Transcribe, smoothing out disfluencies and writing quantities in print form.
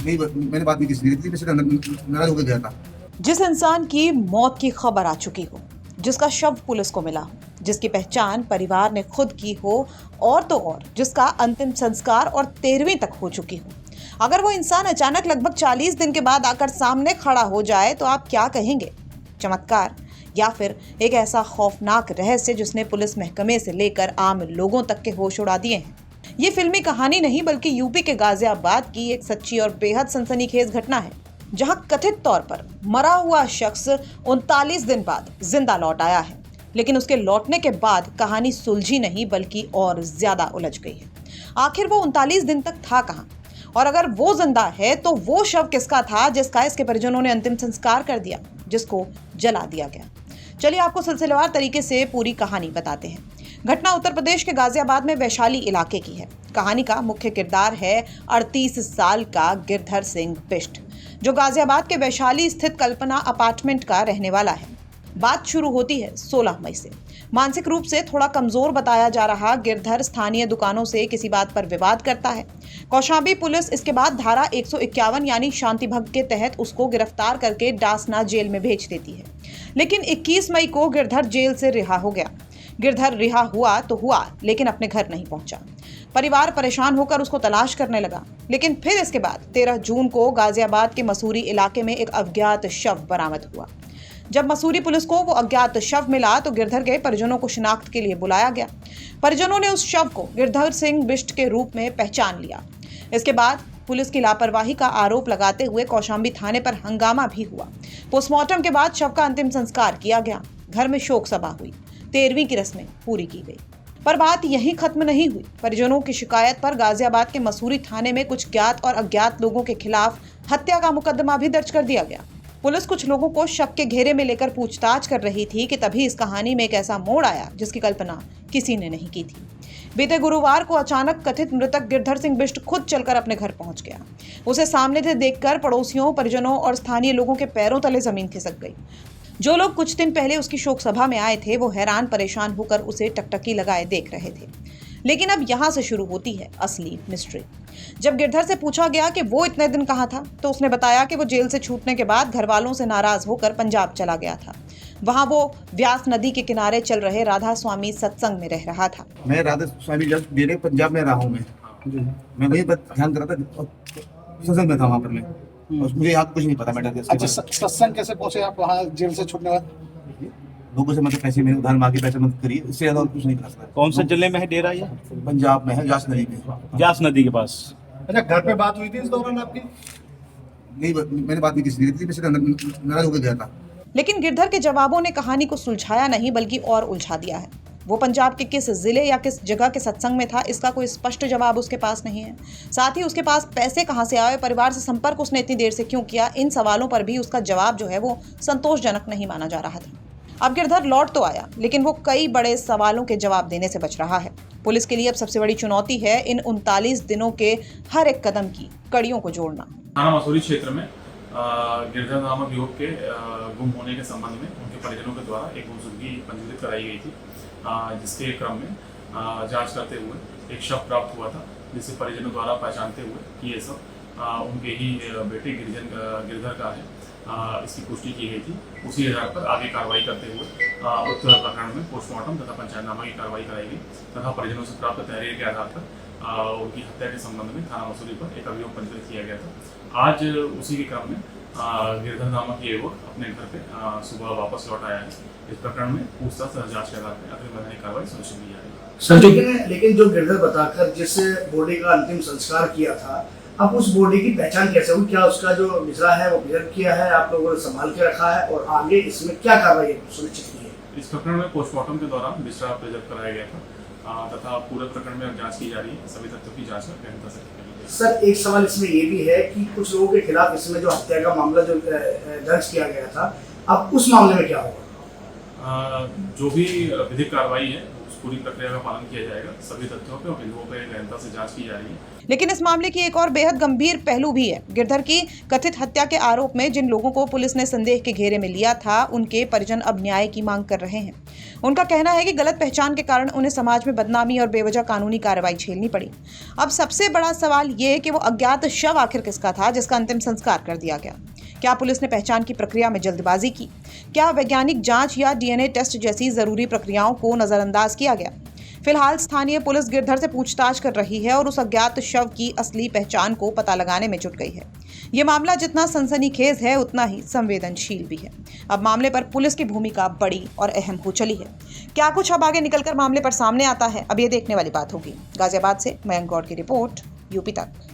नहीं, मैंने बात नहीं की, सीधी मैं सीधा नाराज होकर गया था। जिस इंसान की मौत की खबर आ चुकी हो, जिसका शव पुलिस को मिला हो, जिसकी पहचान परिवार ने खुद की हो और तो और जिसका अंतिम संस्कार और 13वीं तक हो चुकी हो, अगर वो इंसान अचानक लगभग 40 दिन के बाद आकर सामने खड़ा हो जाए तो आप क्या कहेंगे? चमत्कार या फिर एक ऐसा खौफनाक रहस्य जिसने पुलिस महकमे से लेकर आम लोगों तक के होश उड़ा दिए हैं? ये फिल्मी कहानी नहीं बल्कि यूपी के गाजियाबाद की एक सच्ची और बेहद सनसनीखेज घटना है, जहां कथित तौर पर मरा हुआ शख्स 39 दिन बाद जिंदा लौट आया है। लेकिन उसके लौटने के बाद कहानी सुलझी नहीं बल्कि और ज्यादा उलझ गई है। आखिर वो 39 दिन तक था कहां? और अगर वो जिंदा है तो वो शव किसका था जिसका इसके परिजनों ने अंतिम संस्कार कर दिया, जिसको जला दिया गया? चलिए आपको सिलसिलेवार तरीके से पूरी कहानी बताते हैं। घटना उत्तर प्रदेश के गाजियाबाद में वैशाली इलाके की है। कहानी का मुख्य किरदार है 38 साल का गिरधर सिंह बिष्ट, जो गाजियाबाद के वैशाली स्थित कल्पना अपार्टमेंट का रहने वाला है। बात शुरू होती है 16 मई से। मानसिक रूप से थोड़ा कमजोर बताया जा रहा गिरधर स्थानीय दुकानों से किसी बात पर विवाद करता है। कौशांबी पुलिस इसके बाद धारा 151 यानी शांति भंग के तहत उसको गिरफ्तार करके डासना जेल में भेज देती है। लेकिन 21 मई को गिरधर जेल से रिहा हो गया। गिरधर रिहा हुआ तो हुआ, लेकिन अपने घर नहीं पहुंचा। परिवार परेशान होकर उसको तलाश करने लगा। लेकिन फिर इसके बाद 13 जून को गाजियाबाद के मसूरी इलाके में एक अज्ञात शव बरामद हुआ। जब मसूरी पुलिस को वो अज्ञात शव मिला तो गिरधर के परिजनों को शिनाख्त के लिए बुलाया गया। परिजनों ने उस शव को गिरधर सिंह बिष्ट के रूप में पहचान लिया। इसके बाद पुलिस की लापरवाही का आरोप लगाते हुए कौशांबी थाने पर हंगामा भी हुआ। पोस्टमार्टम के बाद शव का अंतिम संस्कार किया गया। घर में शोक सभा हुई। 13वीं की रस्में पूरी की गई। पर बात यहीं खत्म नहीं हुई। परिजनों की शिकायत पर गाजियाबाद के मसूरी थाने में कुछ ज्ञात और अज्ञात लोगों के खिलाफ हत्या का मुकदमा भी दर्ज कर दिया गया। पुलिस कुछ लोगों को शव के घेरे में लेकर पूछताछ कर रही थी कि तभी इस कहानी में एक ऐसा मोड़ आया जिसकी कल्पना किसी ने नहीं की थी। बीते गुरुवार को अचानक कथित मृतक गिरधर सिंह बिष्ट खुद चलकर अपने घर पहुंच गया। उसे सामने से देखकर पड़ोसियों, परिजनों और स्थानीय लोगों के पैरों तले जमीन खिसक गई। जो लोग कुछ दिन पहले उसकी शोक सभा में आए थे वो हैरान परेशान होकर उसे टकटकी लगाए देख रहे थे। लेकिन अब यहाँ से शुरू होती है असली मिस्ट्री। जब गिरधर से पूछा गया कि वो इतने दिन कहाँ था तो उसने बताया कि वो जेल से छूटने के बाद घर वालों से नाराज होकर पंजाब चला गया था। वहाँ वो व्यास नदी के किनारे चल रहे राधा स्वामी सत्संग में रह रहा था। मैं राधा स्वामी जब डेरे पंजाब में रहा हूँ। मैं वहीं पर ध्यान कर रहा था, सत्संग में था वहाँ पर मैं। और मुझे यहाँ कुछ नहीं पता मैटर कैसे। अच्छा, सत्संग कैसे पहुंचे आप वहाँ जेल से छूटने बाद? लोगों से मतलब पैसे मैंने उधार मांगे, पैसे मत करिए, इससे ज्यादा और कुछ नहीं कर सकता। कौन से जिले में है डेरा ये? पंजाब में है, व्यास नदी में। व्यास नदी के पास। अच्छा, घर पे बात हुई थी इस दौरान आपकी? नहीं, मैंने बात नहीं की, सीधी मैं सीधा नाराज होकर गया था। लेकिन गिरधर के जवाबों ने कहानी को सुलझाया नहीं बल्कि और उलझा दिया है। वो पंजाब के किस जिले या किस जगह के सत्संग में था, इसका कोई स्पष्ट जवाब उसके पास नहीं है। साथ ही उसके पास पैसे कहां से आए, परिवार से संपर्क उसने इतनी देर से क्यों किया, इन सवालों पर भी उसका जवाब जो है वो संतोषजनक नहीं माना जा रहा था। अब गिरधर लौट तो आया, लेकिन वो कई बड़े सवालों के जवाब देने से बच रहा है। पुलिस के लिए अब सबसे बड़ी चुनौती है इन 39 दिनों के हर एक कदम की कड़ियों को जोड़ना। थाना मसूरी क्षेत्र में गिरधर नामक युवक के गुम होने के संबंध में उनके परिजनों के द्वारा एक गुमशुदगी पंजीकृत कराई गई थी, जिसके क्रम में जांच करते हुए एक शव प्राप्त हुआ था, जिसे परिजनों द्वारा पहचानते हुए कि ये सब उनके ही बेटे गिरधर का है, इसकी पुष्टि की गई थी। उसी आधार पर आगे कार्रवाई करते हुए उक्त प्रकरण में पोस्टमार्टम तथा पंचायतनामा की कार्रवाई कराई गई तथा परिजनों से प्राप्त तहरीर के आधार पर उनकी हत्या के संबंध में थाना मसूरी पर एक अभियोग पंजीकृत किया गया था। आज उसी के क्रम में गिरधर नामक ये युवक अपने घर पे सुबह वापस लौट आया है। इस प्रकरण में पूछताछ जांच के आधार पर अग्रिम वैधानिक कार्रवाई सुनिश्चित की जाएगी। लेकिन जो गिरधर बताकर जिस बॉडी का अंतिम संस्कार किया था, अब उस बॉडी की पहचान कैसे हुई? क्या उसका जो मिसरा है वो प्रिजर्व किया है, आप लोगों ने संभाल के रखा है, और आगे इसमें क्या कार्रवाई सुनिश्चित की है? इस प्रकरण में पोस्टमार्टम के दौरान मिसरा प्रिजर्व कराया गया था तथा पूरे प्रकरण में जांच की जा रही है। सभी तथ्यों की जांच गहनता से की गई है। सर, एक सवाल इसमें ये भी है कि कुछ लोगों के खिलाफ इसमें जो हत्या का मामला जो दर्ज किया गया था, अब उस मामले में क्या होगा? जो भी विधिक कार्रवाई है उस पूरी प्रक्रिया का पालन किया जाएगा। सभी तथ्यों पे और बिंदुओं पे गहनता से जांच की जा रही है। लेकिन इस मामले की एक और बेहद गंभीर पहलू भी है। गिरधर की कथित हत्या के आरोप में जिन लोगों को पुलिस ने संदेह के घेरे में लिया था, उनके परिजन अब न्याय की मांग कर रहे हैं। उनका कहना है कि गलत पहचान के कारण उन्हें समाज में बदनामी और बेवजह कानूनी कार्रवाई झेलनी पड़ी। अब सबसे बड़ा सवाल ये है कि वो अज्ञात शव आखिर किसका था जिसका अंतिम संस्कार कर दिया गया। क्या पुलिस ने पहचान की प्रक्रिया में जल्दबाजी की? क्या वैज्ञानिक जांच या डीएनए टेस्ट जैसी जरूरी प्रक्रियाओं को नजरअंदाज किया गया? फिलहाल स्थानीय पुलिस गिरधर से पूछताछ कर रही है और उस अज्ञात शव की असली पहचान को पता लगाने में जुट गई है। ये मामला जितना सनसनीखेज है उतना ही संवेदनशील भी है। अब मामले पर पुलिस की भूमिका बड़ी और अहम हो चली है। क्या कुछ अब आगे निकलकर मामले पर सामने आता है, अब ये देखने वाली बात होगी। गाजियाबाद से मयंक गौड़ की रिपोर्ट, यूपी तक।